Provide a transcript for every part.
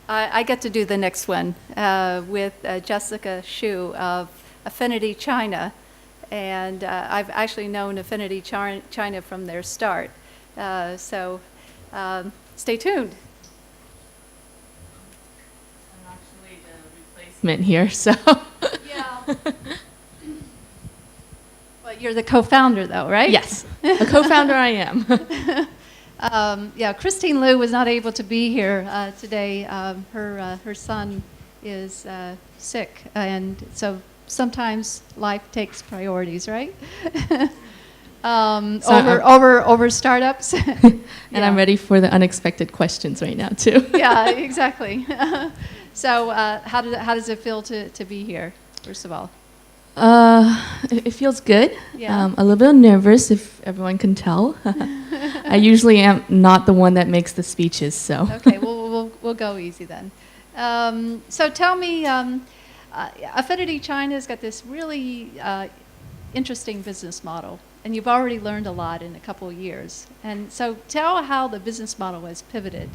I get to do the next one with Jessica Shu of Affinity China. And I've actually known Affinity China from their start. So stay tuned. I'm actually the replacement here, so. Yeah. Well, you're the co-founder, though, right? Yes, a co-founder I am. Yeah, Christine Liu was not able to be here today. Her son is sick, and so sometimes life takes priorities, right? Over startups. And Yeah. I'm ready for the unexpected questions right now, too. Yeah, exactly. So how does it feel to be here, first of all? It feels good. Yeah. A little bit nervous, if everyone can tell. I usually am not the one that makes the speeches, so. Okay, we'll go easy then. So tell me, Affinity China's got this really interesting business model, and you've already learned a lot in a couple of years. And so tell how the business model has pivoted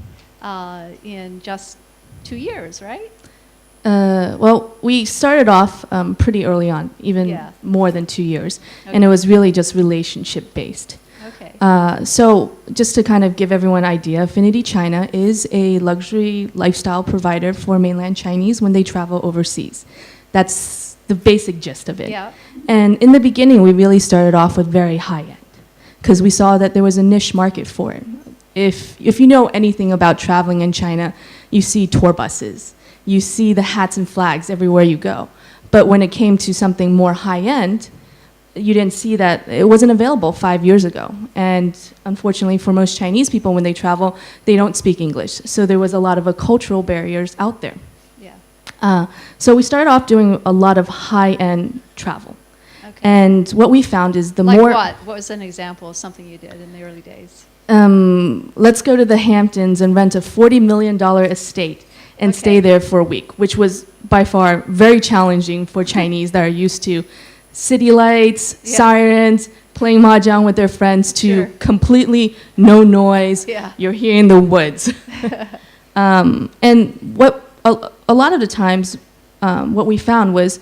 in just 2 years, right? Well, we started off pretty early on, even more than 2 years, and it was really just relationship based. Okay. So just to kind of give everyone an idea, Affinity China is a luxury lifestyle provider for mainland Chinese when they travel overseas. That's the basic gist of it. Yeah. And in the beginning, we really started off with very high end, because we saw that there was a niche market for it. If you know anything about traveling in China, you see tour buses. You see the hats and flags everywhere you go. But when it came to something more high-end, you didn't see that. It wasn't available 5 years ago. And unfortunately, for most Chinese people, when they travel, they don't speak English. So there was a lot of cultural barriers out there. Yeah. So we started off doing a lot of high-end travel. Okay. And what we found is the Like more... what? What was an example of something you did in the early days? Let's go to the Hamptons and rent a $40 million estate and stay there for a week, which was by far very challenging for Chinese that are used to city lights, sirens, playing mahjong with their friends to completely no noise. Yeah. You're here in the woods. And what a lot of the times, what we found was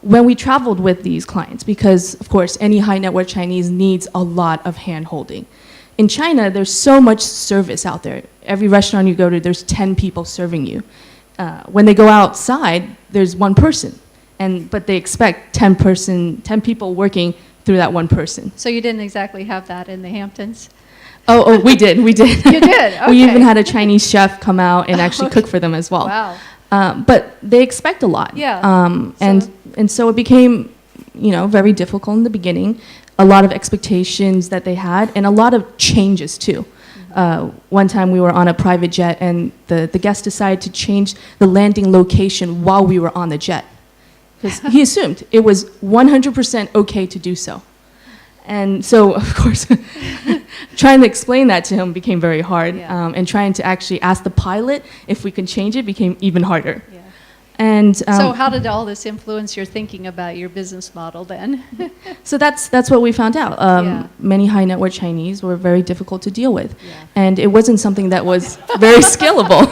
when we traveled with these clients, because of course any high net worth Chinese needs a lot of hand holding. In China, there's so much service out there. Every restaurant you go to, there's 10 people serving you. When they go outside, there's one person, but they expect 10 people working through that one person. So you didn't exactly have that in the Hamptons? Oh, we did. You did? Okay. We even had a Chinese chef come out and actually cook for them as well. Wow. But they expect a lot. Yeah. And so it became, very difficult in the beginning. A lot of expectations that they had, and a lot of changes too. One time we were on a private jet, and the guest decided to change the landing location while we were on the jet, because he assumed it was 100% okay to do so. And so, of course, trying to explain that to him became very hard, and trying to actually ask the pilot if we could change it became even harder. Yeah. And so how did all this influence your thinking about your business model then? So that's what we found out. Many high net worth Chinese were very difficult to deal with. And it wasn't something that was very scalable.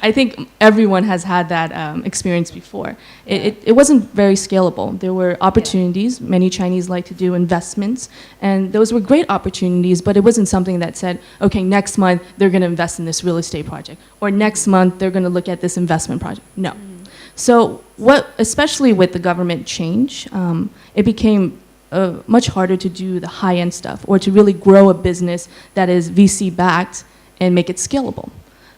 I think everyone has had that experience before. It wasn't very scalable. There were opportunities. Many Chinese like to do investments, and those were great opportunities, but it wasn't something that said, okay, next month they're going to invest in this real estate project, or next month they're going to look at this investment project. No. So especially with the government change, it became much harder to do the high-end stuff, or to really grow a business that is VC-backed and make it scalable.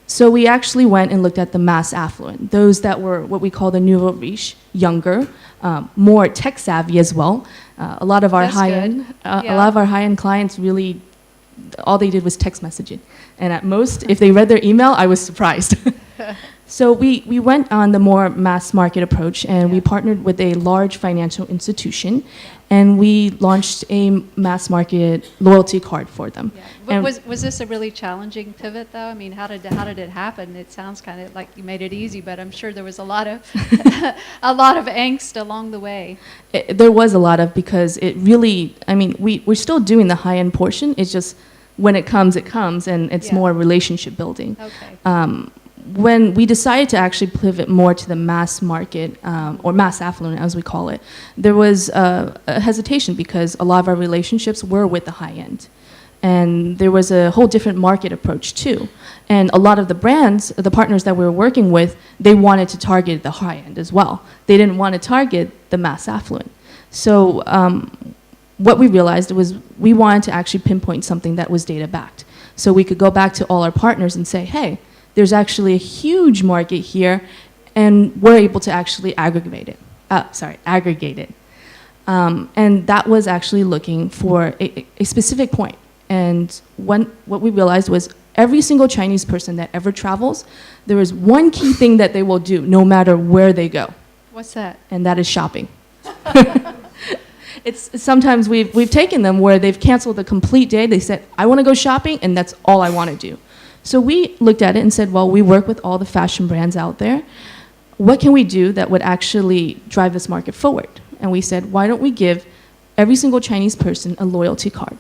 So we actually went and looked at the mass affluent, those that were what we call the nouveau riche, younger, more tech savvy as well. A lot of our high-end clients really, all they did was text messaging, and at most, if they read their email, I was surprised. So we went on the more mass market approach, and we partnered with a large financial institution, and we launched a mass market loyalty card for them. Yeah. Was this a really challenging pivot, though? I mean, how did it happen? It sounds kind of like you made it easy, but I'm sure there was a lot of angst along the way. There was a lot of, because it really, I mean, we're still doing the high-end portion. It's just when it comes, and it's more relationship building. Okay. when we decided to actually pivot more to the mass market, or mass affluent as we call it, there was a hesitation because a lot of our relationships were with the high end. And there was a whole different market approach too. And a lot of the brands, the partners that we were working with, they wanted to target the high end as well. They didn't want to target the mass affluent. So what we realized was we wanted to actually pinpoint something that was data backed. So we could go back to all our partners and say, hey, there's actually a huge market here, and we're able to actually aggregate it. And that was actually looking for a specific point. And what we realized was every single Chinese person that ever travels, there is one key thing that they will do no matter where they go. What's that? And that is shopping. Sometimes we've taken them where they've canceled the complete day. They said, I want to go shopping, and that's all I want to do. So we looked at it and said, well, we work with all the fashion brands out there. What can we do that would actually drive this market forward? And we said, why don't we give every single Chinese person a loyalty card?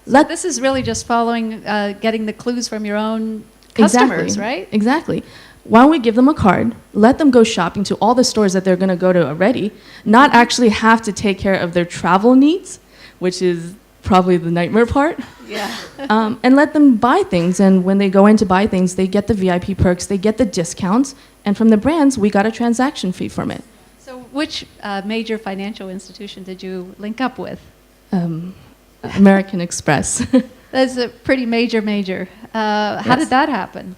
This is really just following, getting the clues from your own customers, right? Exactly. Why don't we give them a card, let them go shopping to all the stores that they're going to go to already, not actually have to take care of their travel needs, which is probably the nightmare part. Yeah. And let them buy things. And when they go in to buy things, they get the VIP perks, they get the discounts. And from the brands, we got a transaction fee from it. So which major financial institution did you link up with? American Express. That's a pretty major. How did that happen?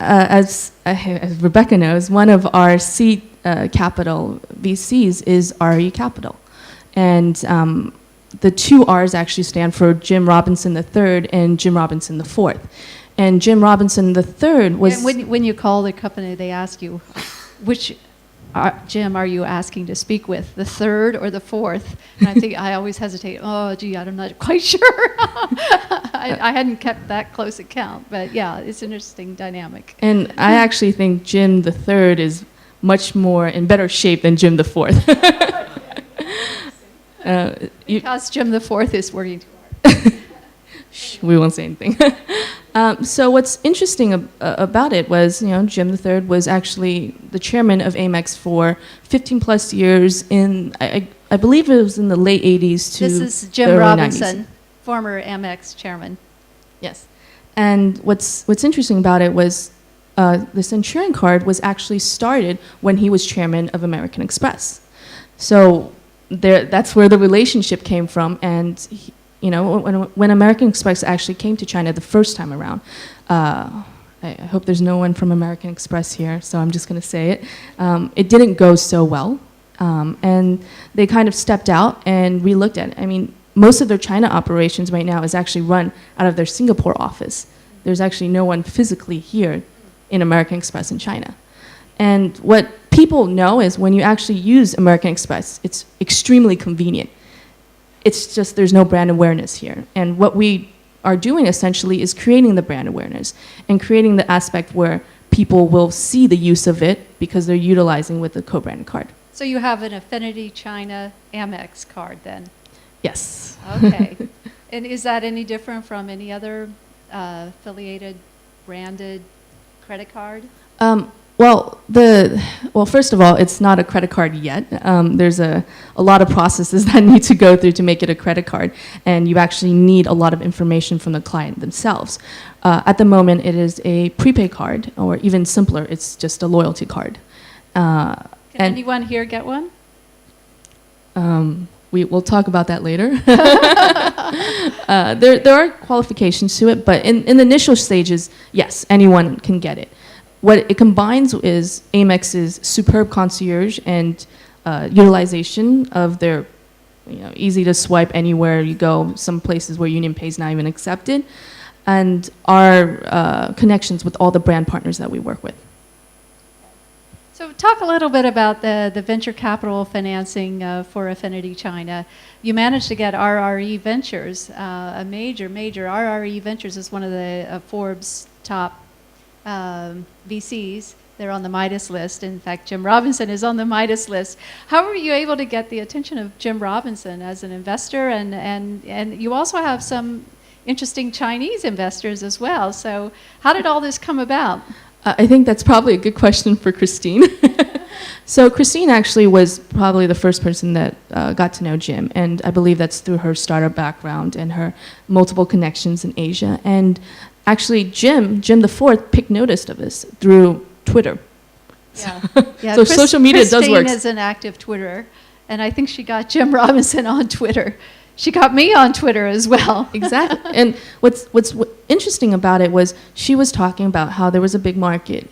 As Rebecca knows, one of our seed capital VCs is RE Capital. And the two R's actually stand for Jim Robinson III and Jim Robinson IV. And Jim Robinson III was... And when you call the company, they ask you, which Jim are you asking to speak with, the third or the fourth? And I always hesitate. Oh, gee, I'm not quite sure. I hadn't kept that close account, but yeah, it's an interesting dynamic. And I actually think Jim the Third is much more in better shape than Jim the Fourth. Because Jim the Fourth is working too hard. Shh, we won't say anything. So what's interesting about it was, Jim the Third was actually the chairman of Amex for 15 plus years in, I believe it was in the late 80s to This is Jim early Robinson, 90s. former Amex chairman. Yes. And what's interesting about it was the Centurion card was actually started when he was chairman of American Express. So that's where the relationship came from. And when American Express actually came to China the first time around, I hope there's no one from American Express here, so I'm just going to say it. It didn't go so well, and they kind of stepped out and relooked at it. I mean, most of their China operations right now is actually run out of their Singapore office. There's actually no one physically here in American Express in China. And what people know is when you actually use American Express, it's extremely convenient. It's just there's no brand awareness here. And what we are doing essentially is creating the brand awareness and creating the aspect where people will see the use of it because they're utilizing with the co-branded card. So you have an Affinity China Amex card then? Yes. Okay. And is that any different from any other affiliated branded credit card? Well, first of all, it's not a credit card yet. There's a lot of processes that need to go through to make it a credit card, and you actually need a lot of information from the client themselves. At the moment, it is a prepaid card, or even simpler, it's just a loyalty card. Can anyone here get one? We'll talk about that later. There are qualifications to it, but in the initial stages, yes, anyone can get it. What it combines is Amex's superb concierge and utilization of their easy to swipe anywhere you go, some places where UnionPay is not even accepted, and our connections with all the brand partners that we work with. So talk a little bit about the venture capital financing for Affinity China. You managed to get RRE Ventures, a major RRE Ventures is one of the Forbes top VCs. They're on the Midas list. In fact, Jim Robinson is on the Midas list. How were you able to get the attention of Jim Robinson as an investor? And you also have some interesting Chinese investors as well. So how did all this come about? I think that's probably a good question for Christine. So Christine actually was probably the first person that got to know Jim, and I believe that's through her startup background and her multiple connections in Asia. And actually, Jim the Fourth, picked notice of this through Twitter. Yeah, yeah. So social media does work. Christine is an active Twitterer, and I think she got Jim Robinson on Twitter. She got me on Twitter as well. Exactly. And what's interesting about it was she was talking about how there was a big market.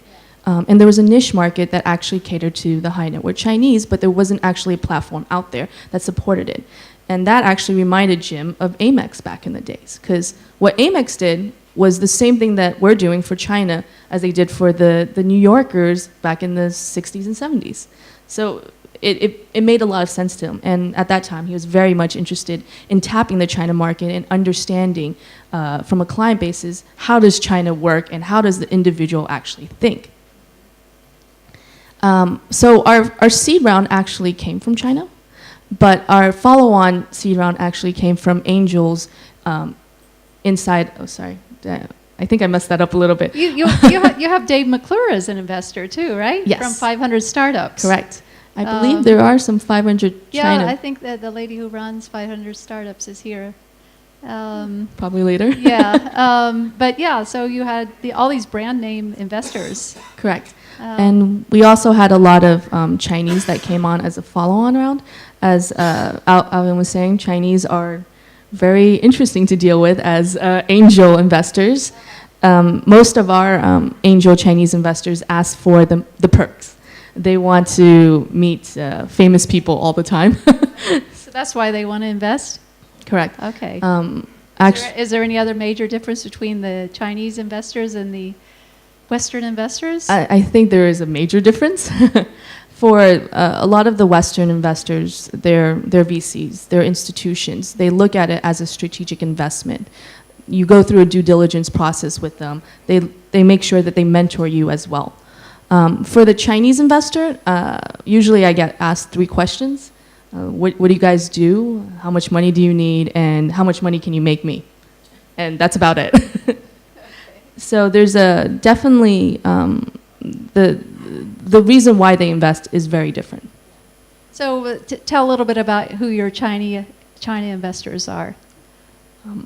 And there was a niche market that actually catered to the high net worth Chinese, but there wasn't actually a platform out there that supported it. And that actually reminded Jim of Amex back in the days, because what Amex did was the same thing that we're doing for China as they did for the New Yorkers back in the 60s and 70s. So it made a lot of sense to him. And at that time, he was very much interested in tapping the China market and understanding from a client basis, how does China work and how does the individual actually think? So our seed round actually came from China, but our follow-on seed round actually came from angels inside. Oh, sorry, I think I messed that up a little bit. You have Dave McClure as an investor too, right? Yes. From 500 Startups. Correct. I believe there are some 500 China. Yeah, I think that the lady who runs 500 Startups is here. Probably later. Yeah, but yeah, so you had all these brand name investors. Correct. And we also had a lot of Chinese that came on as a follow-on round. As Alvin was saying, Chinese are very interesting to deal with as angel investors. Most of our angel Chinese investors ask for the perks. They want to meet famous people all the time. So that's why they want to invest? Correct. Okay. Actually, is there any other major difference between the Chinese investors and the Western investors? I think there is a major difference. For a lot of the Western investors, they're VCs, they're institutions. They look at it as a strategic investment. You go through a due diligence process with them. They make sure that they mentor you as well. For the Chinese investor, usually I get asked 3 questions. What do you guys do? How much money do you need? And how much money can you make me? And that's about it. So there's definitely the reason why they invest is very different. So tell a little bit about who your China investors are.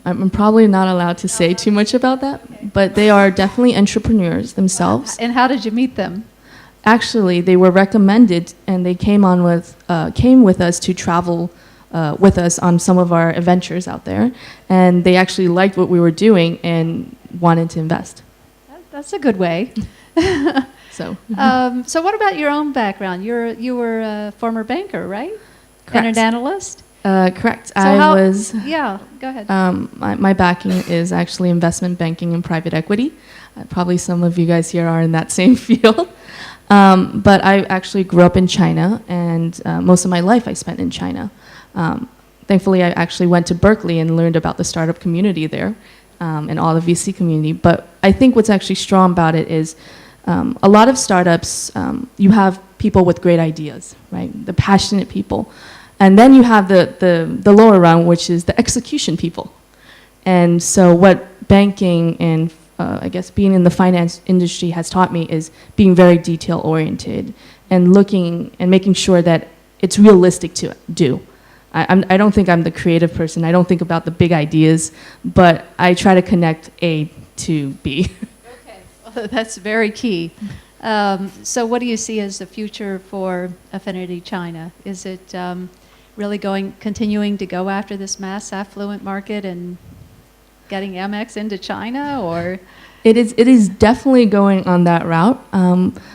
I'm probably not allowed to say too much about that, but they are definitely entrepreneurs themselves. And how did you meet them? Actually, they were recommended, and they came with us to travel with us on some of our adventures out there, and they actually liked what we were doing and wanted to invest. That's a good way. So what about your own background? You were a former banker, right? Correct. And an analyst? Correct. So I was. Yeah, go ahead. My backing is actually investment banking and private equity. Probably some of you guys here are in that same field. But I actually grew up in China, and most of my life I spent in China. Thankfully, I actually went to Berkeley and learned about the startup community there and all the VC community. But I think what's actually strong about it is a lot of startups, you have people with great ideas, right? The passionate people. And then you have the lower round, which is the execution people. And so what banking and I guess being in the finance industry has taught me is being very detail oriented and looking and making sure that it's realistic to do. I don't think I'm the creative person. I don't think about the big ideas, but I try to connect A to B. Okay, well, that's very key. So what do you see as the future for Affinity China? Is it really continuing to go after this mass affluent market and getting MX into China, or? It is definitely going on that route.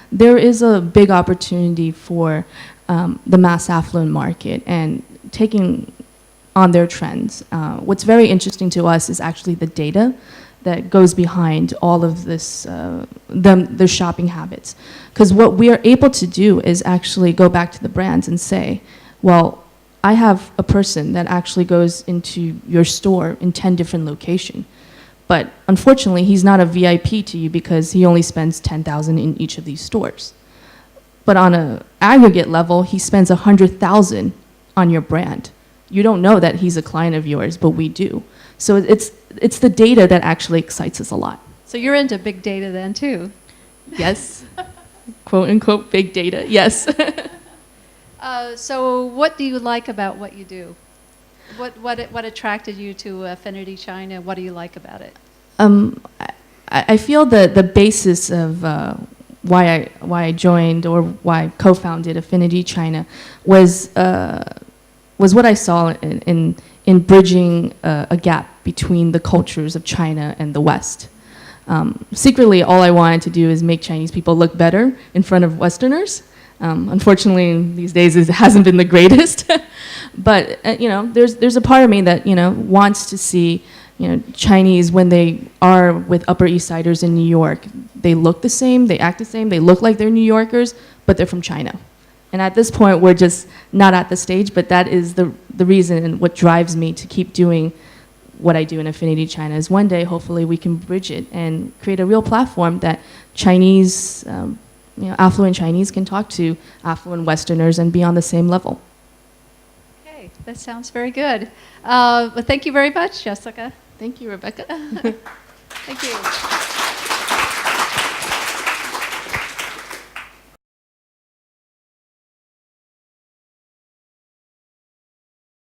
There is a big opportunity for the mass affluent market and taking on their trends. What's very interesting to us is actually the data that goes behind all of this, their shopping habits. Because what we are able to do is actually go back to the brands and say, well, I have a person that actually goes into your store in 10 different locations. But unfortunately, he's not a VIP to you because he only spends $10,000 in each of these stores. But on an aggregate level, he spends $100,000 on your brand. You don't know that he's a client of yours, but we do. So it's the data that actually excites us a lot. So you're into big data then too. Yes. Quote unquote big data. Yes. So what do you like about what you do? What attracted you to Affinity China? What do you like about it? I feel the basis of why I joined or why I co-founded Affinity China was what I saw in bridging a gap between the cultures of China and the West. Secretly, all I wanted to do is make Chinese people look better in front of Westerners. Unfortunately, these days it hasn't been the greatest. But there's a part of me that wants to see Chinese when they are with Upper East Siders in New York. They look the same, they act the same, they look like they're New Yorkers, but they're from China. And at this point, we're just not at the stage. But that is the reason and what drives me to keep doing what I do in Affinity China. Is one day, hopefully, we can bridge it and create a real platform that Chinese. Affluent Chinese can talk to affluent Westerners and be on the same level. Okay, that sounds very good. Well, thank you very much, Jessica. Thank you, Rebecca. Thank you.